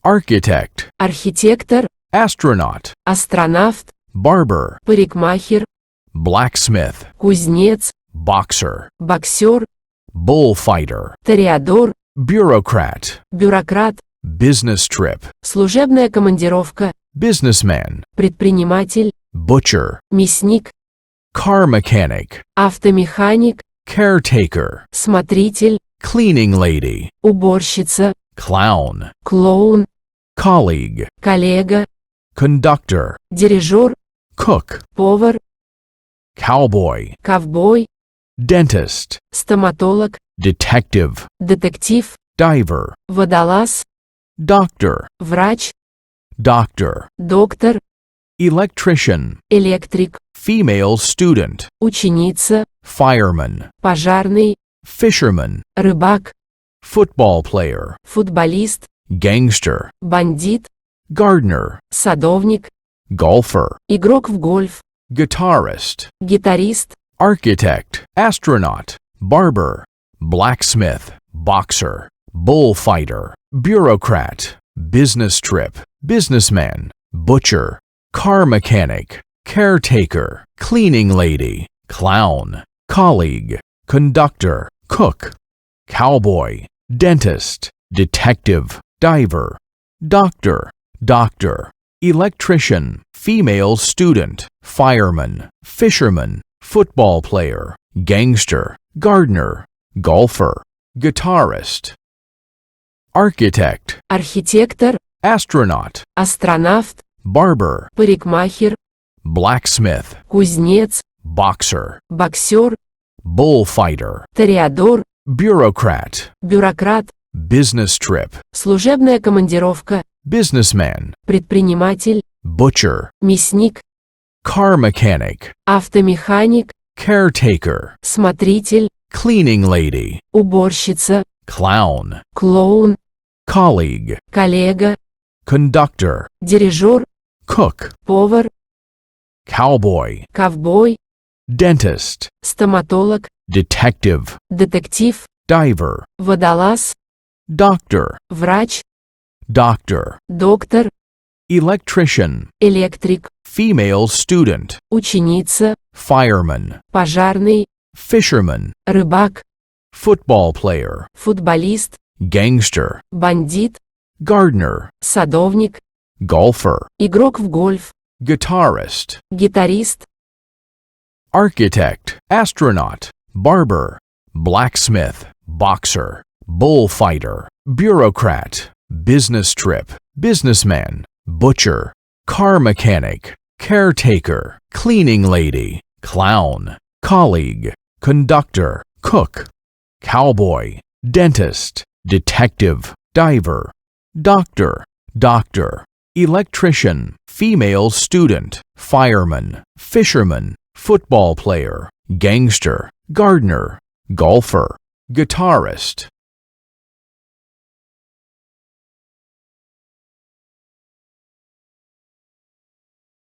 architect, архитектор, astronaut, астронавт, barber, парикмахер, blacksmith, кузнец, boxer, боксер, bullfighter, тореадор, bureaucrat, бюрократ, business trip, служебная командировка, businessman, предприниматель, butcher, мясник, car mechanic, автомеханик, caretaker, смотритель, cleaning lady, уборщица, clown, клоун, colleague, коллега, conductor, дирижер, cook, повар, cowboy, ковбой, dentist, стоматолог, detective, детектив, diver, водолаз, doctor, врач, doctor, доктор, electrician, электрик, female student, ученица, fireman, пожарный, fisherman, рыбак, football player, футболист, gangster, бандит, gardener, садовник, golfer, игрок в гольф, guitarist, гитарист, architect, astronaut, barber, blacksmith, boxer, bullfighter, bureaucrat, business trip, businessman, butcher, car mechanic, caretaker, cleaning lady, clown, colleague, conductor, cook, cowboy, dentist, detective, diver, doctor, electrician, female student, fireman, fisherman, football player, gangster, gardener, golfer, guitarist, architect, архитектор, astronaut, астронавт, barber, парикмахер, blacksmith, кузнец, boxer, боксер, bullfighter, тореадор, bureaucrat, бюрократ, business trip, служебная командировка, businessman, предприниматель, butcher, мясник, car mechanic, автомеханик, caretaker, смотритель, cleaning lady, уборщица, clown, клоун, colleague, коллега, conductor, дирижер, cook, повар, cowboy, ковбой, dentist, стоматолог, detective, детектив, diver, водолаз, doctor, врач, доктор, electrician, электрик, female student, ученица, fireman, пожарный, fisherman, рыбак, football player, футболист, gangster, бандит, gardener, садовник, golfer, игрок в гольф, guitarist, гитарист, architect, astronaut, barber, blacksmith, boxer, bullfighter, bureaucrat, business trip, businessman, butcher, car mechanic, caretaker, cleaning lady, clown, colleague, conductor, cook, cowboy, dentist, detective, diver, doctor, electrician, female student, fireman, fisherman, football player, gangster, gardener, golfer, guitarist,